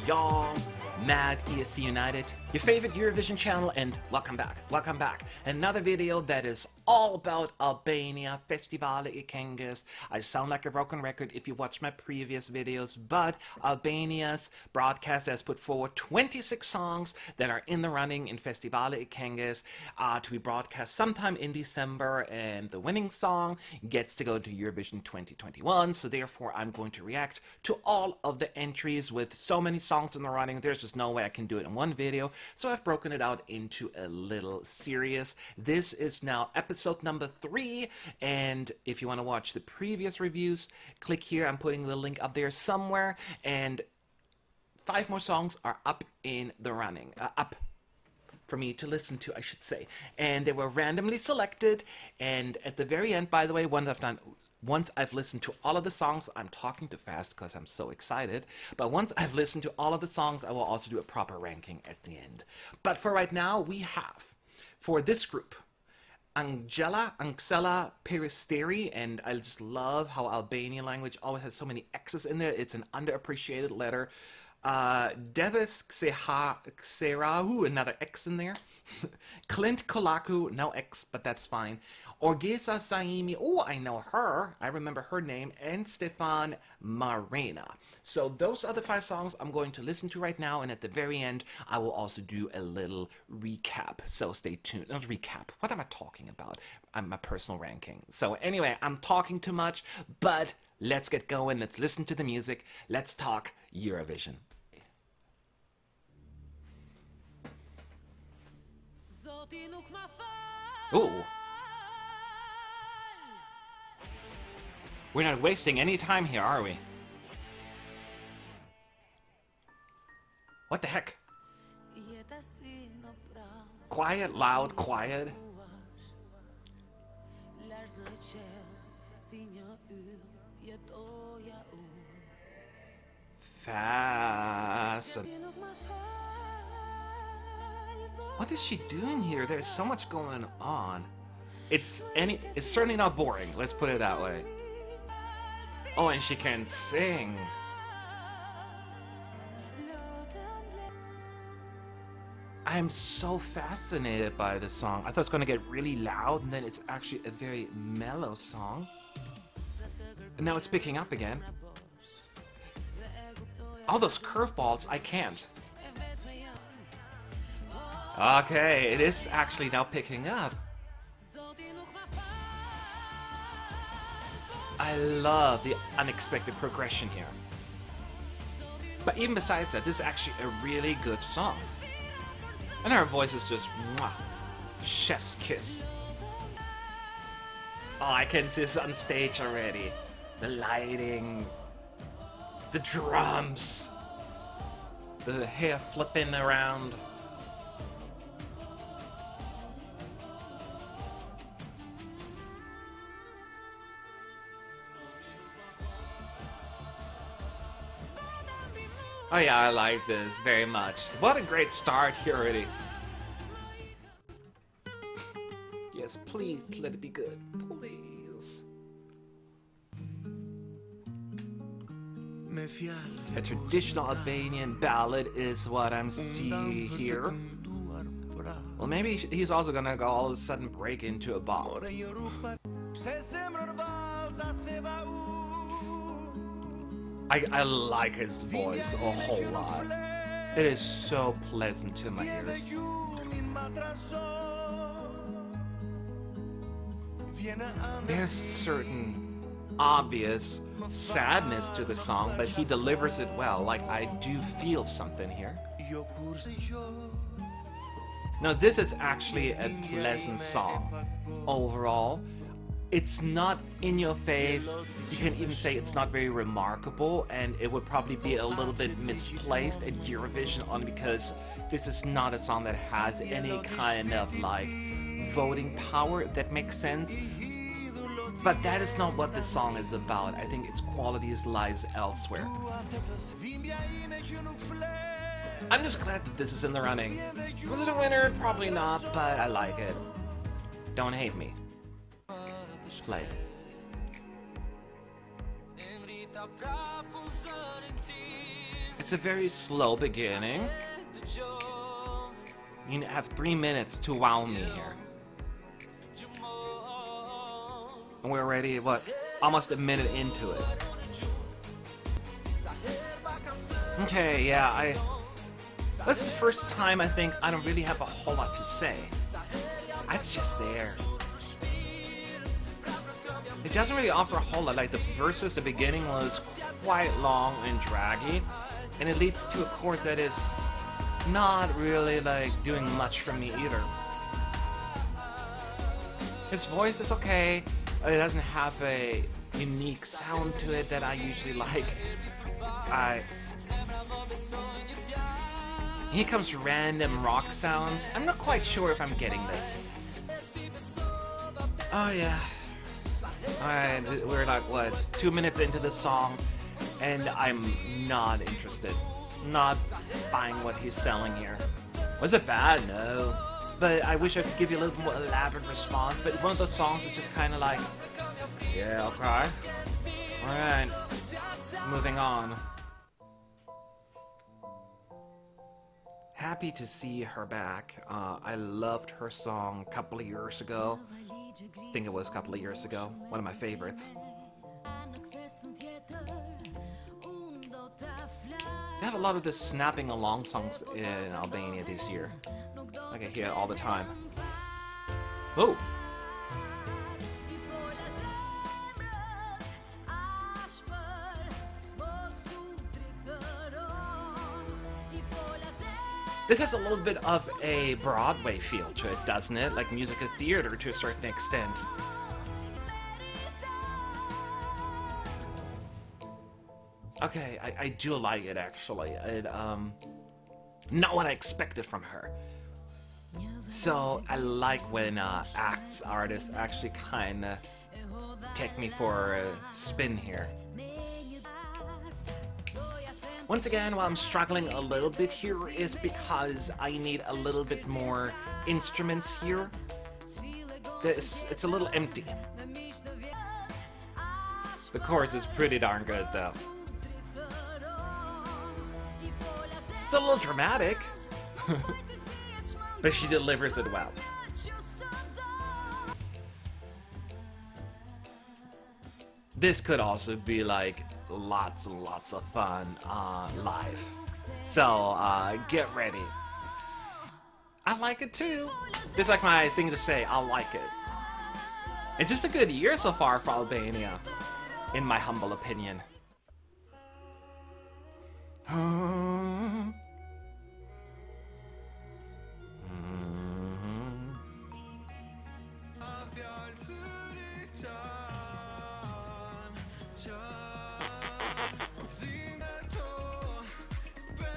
y'all? Mad ESC United, your favorite Eurovision channel, and welcome back, welcome back. Another video that is all about Albania, Festivali, Kenges. I sound like a broken record if you watch my previous videos, but Albania's broadcast has put forward 26 songs that are in the running in Festivali, Kenges to be broadcast sometime in December, and the winning song gets to go to Eurovision 2021, so therefore I'm going to react to all of the entries with so many songs in the running. There's just no way I can do it in one video, so I've broken it out into a little series. This is now episode number 3, and if you want to watch the previous reviews, click here. I'm putting the link up there somewhere, and 5 more songs are up in the running, up for me to listen to, I should say, and they were randomly selected. And at the very end, by the way, once I've listened to all of the songs, I'm talking too fast because I'm so excited, but once I've listened to all of the songs, I will also do a proper ranking at the end. But for right now, we have, for this group, Anxhela, Peristeri, and I just love how Albanian language always has so many X's in there. It's an underappreciated letter. Devis, Xherahu, another X in there. Klinti Çollaku, no X, but that's fine. Orgesa Zaimi, oh, I know her. I remember her name. And Stefan, Marena. So those are the 5 songs I'm going to listen to right now, and at the very end, I will also do a little recap. So stay tuned. Not recap. What am I talking about? My personal ranking. So anyway, I'm talking too much, but let's get going. Let's listen to the music. Let's talk Eurovision. Ooh. We're not wasting any time here, are we? What the heck? Quiet, loud, quiet. Fast. What is she doing here? There's so much going on. It's certainly not boring, let's put it that way. Oh, and she can sing. I'm so fascinated by this song. I thought it was going to get really loud, and then it's actually a very mellow song. And now it's picking up again. All those curveballs, I can't. Okay, it is actually now picking up. I love the unexpected progression here. But even besides that, this is actually a really good song. And her voice is just mwah, chef's kiss. Oh, I can see this on stage already. The lighting, the drums, the hair flipping around. Oh yeah, I like this very much. What a great start here already. Yes, please let it be good. Please. A traditional Albanian ballad is what I'm seeing here. Well, maybe he's also gonna go all of a sudden break into a bop. I like his voice a whole lot. It is so pleasant to my ears. There's certain obvious sadness to the song, but he delivers it well. Like, I do feel something here. No, this is actually a pleasant song overall. It's not in your face. You can even say it's not very remarkable, and it would probably be a little bit misplaced at Eurovision only because this is not a song that has any kind of like voting power, if that makes sense. But that is not what this song is about. I think its quality lies elsewhere. I'm just glad that this is in the running. Was it a winner? Probably not, but I like it. Don't hate me. Play. It's a very slow beginning. You have 3 minutes to wow me here. And we're already, what, almost a minute into it. Okay, yeah, this is the first time I think I don't really have a whole lot to say. It's just there. It doesn't really offer a whole lot. Like the verses, the beginning was quite long and draggy, and it leads to a chorus that is not really like doing much for me either. His voice is okay. It doesn't have a unique sound to it that I usually like. Here comes random rock sounds. I'm not quite sure if I'm getting this. Oh yeah. Alright, we're like, what, 2 minutes into the song, and I'm not interested. Not buying what he's selling here. Was it bad? No. But I wish I could give you a little more elaborate response, but one of those songs is just kind of like, yeah, okay. Alright. Moving on. Happy to see her back. I loved her song a couple of years ago. I think it was a couple of years ago. One of my favorites. They have a lot of the snapping along songs in Albania this year. Like I hear it all the time. Oh! This has a little bit of a Broadway feel to it, doesn't it? Like musical theater to a certain extent. Okay, I do like it actually. Not what I expected from her. So I like when artists actually kind of take me for a spin here. Once again, why I'm struggling a little bit here is because I need a little bit more instruments here. It's a little empty. The chorus is pretty darn good though. It's a little dramatic, but she delivers it well. This could also be like lots and lots of fun live. So get ready. I like it too. It's like my thing to say, I like it. It's just a good year so far for Albania, in my humble opinion.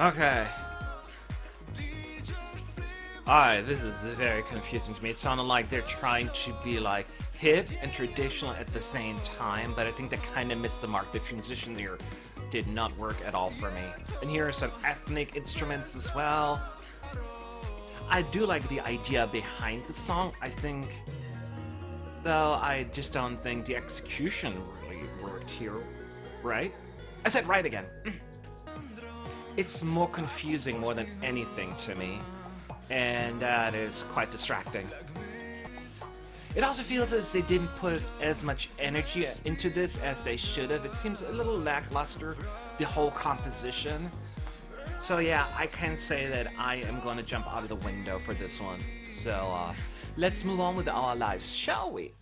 Okay. Alright, this is very confusing to me. It sounded like they're trying to be like hip and traditional at the same time, but I think they kind of missed the mark. The transition there did not work at all for me. And here are some ethnic instruments as well. I do like the idea behind the song, I think, though I just don't think the execution really worked here, right? I said right again. It's more confusing more than anything to me, and that is quite distracting. It also feels as they didn't put as much energy into this as they should have. It seems a little lackluster, the whole composition. So yeah, I can say that I am going to jump out of the window for this one. So let's move on with our lives, shall we?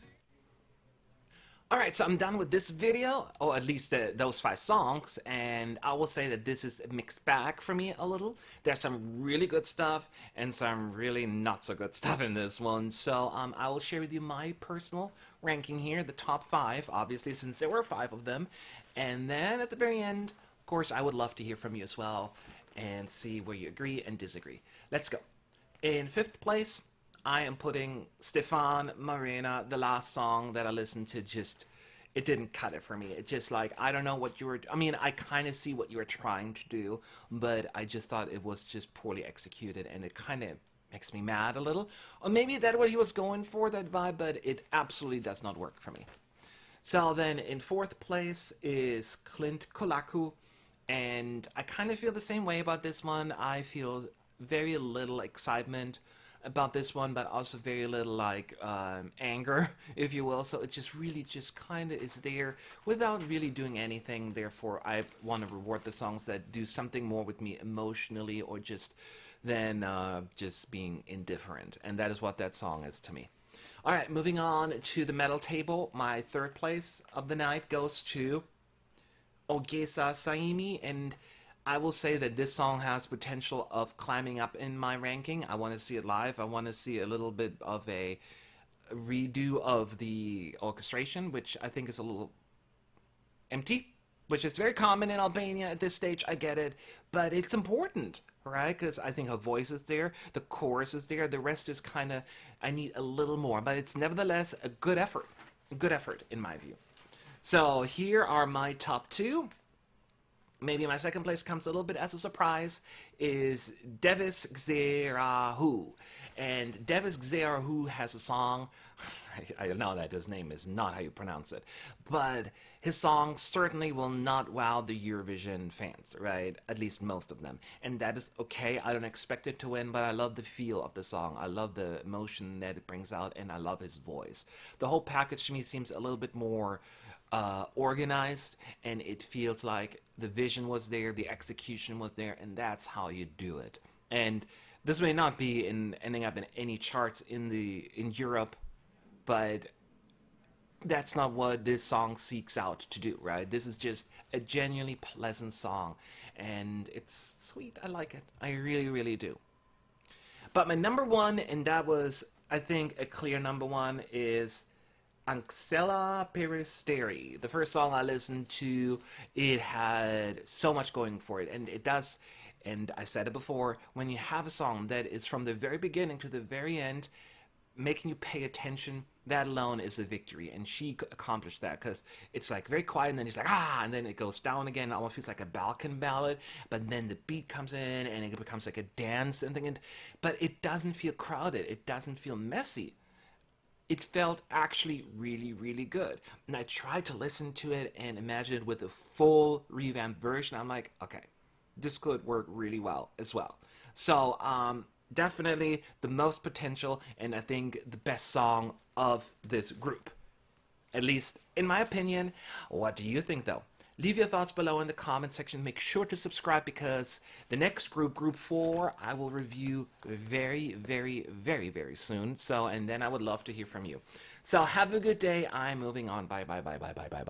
Alright, so I'm done with this video, or at least those 5 songs, and I will say that this is a mixed bag for me a little. There's some really good stuff, and some really not so good stuff in this one, so I will share with you my personal ranking here, the top 5, obviously, since there were 5 of them, and then at the very end, of course, I would love to hear from you as well, and see where you agree and disagree. Let's go. In 5th place, I am putting Stefan, Marena, the last song that I listened to. It didn't cut it for me. It just like, I don't know what you were, I mean, I kind of see what you were trying to do, but I just thought it was just poorly executed, and it kind of makes me mad a little. Or maybe that's what he was going for, that vibe, but it absolutely does not work for me. So then in 4th place is Klinti Çollaku, And I kind of feel the same way about this one. I feel very little excitement about this one, but also very little like anger, if you will. So it just really just kind of is there without really doing anything. Therefore, I want to reward the songs that do something more with me emotionally or just than just being indifferent. And that is what that song is to me. All right, moving on to the medal table. My third place of the night goes to Orgesa Zaimi, and I will say that this song has potential of climbing up in my ranking. I want to see it live. I want to see a little bit of a redo of the orchestration, which I think is a little empty, which is very common in Albania at this stage. I get it, but it's important, right? Because I think her voice is there, the chorus is there, the rest is kind of, I need a little more, but it's nevertheless a good effort in my view. So here are my top two. Maybe my second place comes a little bit as a surprise, is Devis Xherahu. And Devis Xherahu has a song, I know that his name is not how you pronounce it, but his song certainly will not wow the Eurovision fans, right? At least most of them. And that is okay. I don't expect it to win, but I love the feel of the song. I love the emotion that it brings out, and I love his voice. The whole package to me seems a little bit more organized, and it feels like the vision was there, the execution was there, and that's how you do it. And this may not be ending up in any charts in Europe, but that's not what this song seeks out to do, right? This is just a genuinely pleasant song, and it's sweet. I like it. I really, really do. But my number one, and that was, I think, a clear number one, is Anxhela Peristeri. The first song I listened to, it had so much going for it, and it does, and I said it before, when you have a song that is from the very beginning to the very end, making you pay attention, that alone is a victory, and she accomplished that, because it's like very quiet, and then it's like, and then it goes down again, it almost feels like a Balkan ballad, but then the beat comes in, and it becomes like a dance, but it doesn't feel crowded, it doesn't feel messy. It felt actually really, really good. And I tried to listen to it and imagine it with a full revamped version. I'm like, okay, this could work really well as well. So definitely the most potential, and I think the best song of this group. At least in my opinion. What do you think though? Leave your thoughts below in the comment section. Make sure to subscribe, because the next group, Group 4, I will review very, very, very, very soon. So, and then I would love to hear from you. So have a good day. I'm moving on. Bye, bye, bye, bye, bye, bye, bye.